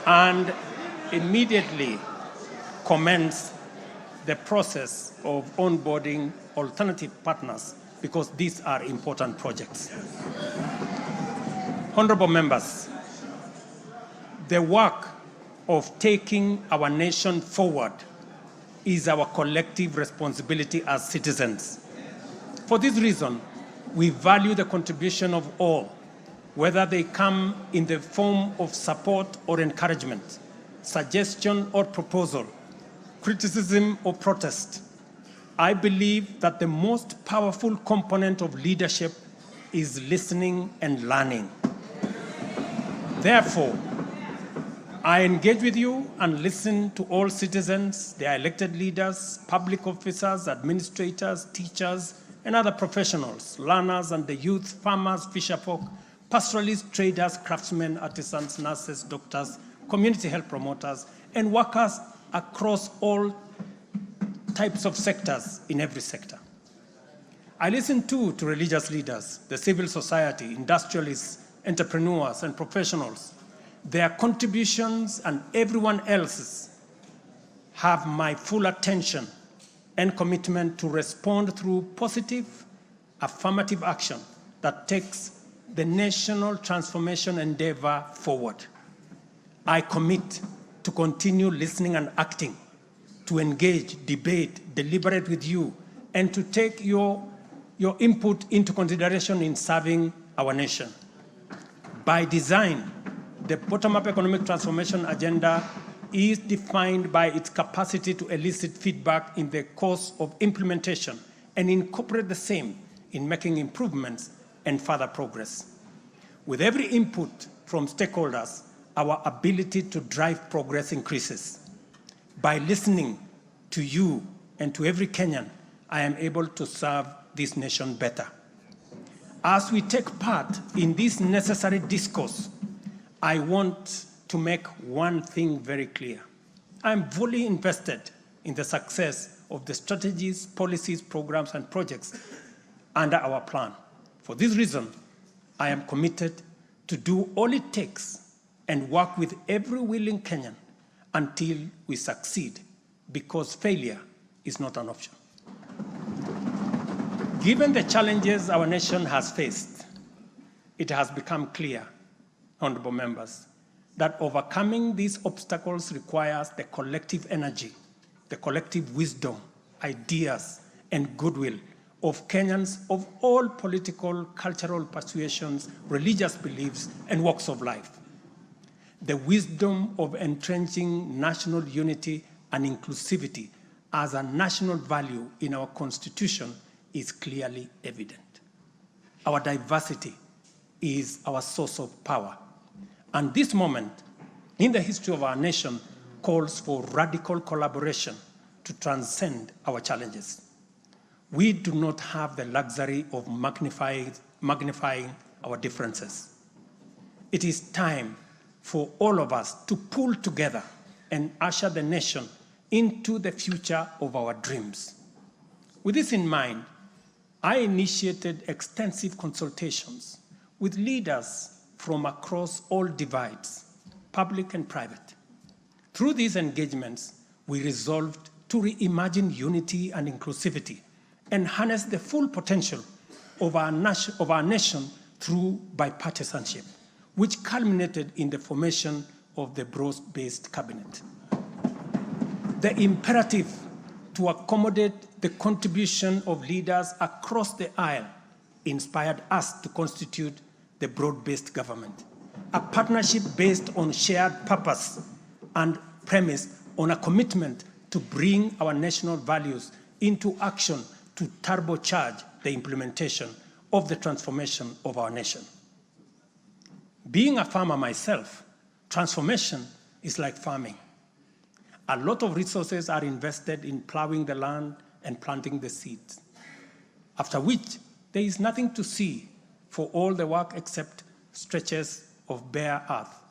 and immediately commence the process of onboarding alternative partners, because these are important projects. Honorable members, the work of taking our nation forward is our collective responsibility as citizens. For this reason, we value the contribution of all, whether they come in the form of support or encouragement, suggestion or proposal, criticism or protest. I believe that the most powerful component of leadership is listening and learning. Therefore, I engage with you and listen to all citizens, their elected leaders, public officers, administrators, teachers, and other professionals, learners and the youth, farmers, fisherfolk, pastoralists, traders, craftsmen, artisans, nurses, doctors, community health promoters, and workers across all types of sectors in every sector. I listen too to religious leaders, the civil society, industrialists, entrepreneurs, and professionals. Their contributions and everyone else's have my full attention and commitment to respond through positive, affirmative action that takes the national transformation endeavor forward. I commit to continue listening and acting, to engage, debate, deliberate with you, and to take your input into consideration in serving our nation. By design, the bottom-up economic transformation agenda is defined by its capacity to elicit feedback in the course of implementation and incorporate the same in making improvements and further progress. With every input from stakeholders, our ability to drive progress increases. By listening to you and to every Kenyan, I am able to serve this nation better. As we take part in this necessary discourse, I want to make one thing very clear. I am fully invested in the success of the strategies, policies, programs, and projects under our plan. For this reason, I am committed to do all it takes and work with every willing Kenyan until we succeed, because failure is not an option. Given the challenges our nation has faced, it has become clear, honorable members, that overcoming these obstacles requires the collective energy, the collective wisdom, ideas, and goodwill of Kenyans of all political, cultural persuasions, religious beliefs, and walks of life. The wisdom of entrenching national unity and inclusivity as a national value in our Constitution is clearly evident. Our diversity is our source of power. And this moment in the history of our nation calls for radical collaboration to transcend our challenges. We do not have the luxury of magnifying our differences. It is time for all of us to pull together and usher the nation into the future of our dreams. With this in mind, I initiated extensive consultations with leaders from across all divides, public and private. Through these engagements, we resolved to reimagine unity and inclusivity and harness the full potential of our nation through bipartisanship, which culminated in the formation of the broad-based cabinet. The imperative to accommodate the contribution of leaders across the aisle inspired us to constitute the broad-based government, a partnership based on shared purpose and premise on a commitment to bring our national values into action to turbocharge the implementation of the transformation of our nation. Being a farmer myself, transformation is like farming. A lot of resources are invested in plowing the land and planting the seeds, after which there is nothing to see for all the work except stretches of bare earth.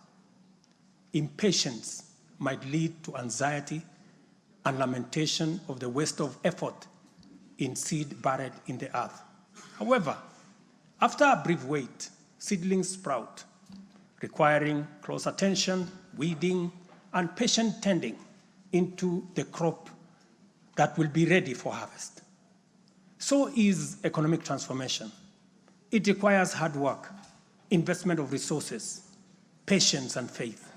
Impatience might lead to anxiety and lamentation of the waste of effort in seed buried in the earth. However, after a brief wait, seedlings sprout, requiring close attention, weeding, and patient tending into the crop that will be ready for harvest. So is economic transformation. It requires hard work, investment of resources, patience, and faith.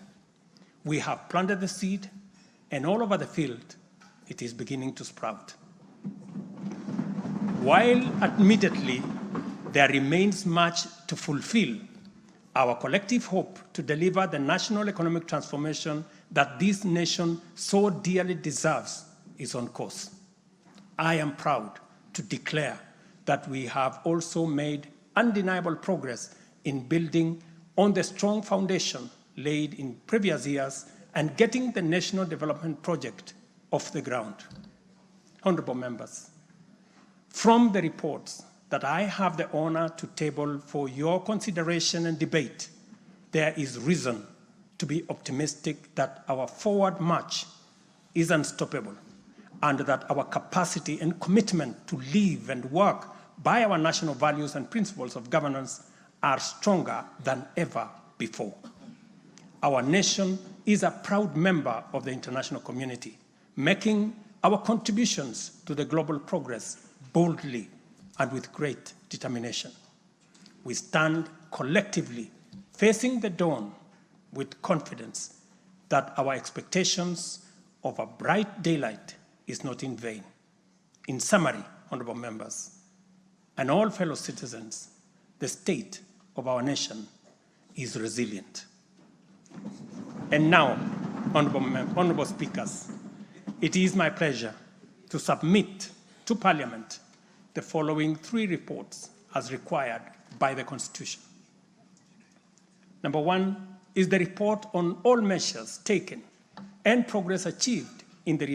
We have planted the seed, and all over the field, it is beginning to sprout. While admittedly, there remains much to fulfill, our collective hope to deliver the national economic transformation that this nation so dearly deserves is on course. I am proud to declare that we have also made undeniable progress in building on the strong foundation laid in previous years and getting the National Development Project off the ground. Honorable members, from the reports that I have the honor to table for your consideration and debate, there is reason to be optimistic that our forward march is unstoppable and that our capacity and commitment to live and work by our national values and principles of governance are stronger than ever before. Our nation is a proud member of the international community, making our contributions to the global progress boldly and with great determination. We stand collectively facing the dawn with confidence that our expectations of a bright daylight is not in vain. In summary, honorable members, and all fellow citizens, the state of our nation is resilient. And now, honorable speakers, it is my pleasure to submit to Parliament the following 3 reports as required by the Constitution. Number 1 is the report on all measures taken and progress achieved in the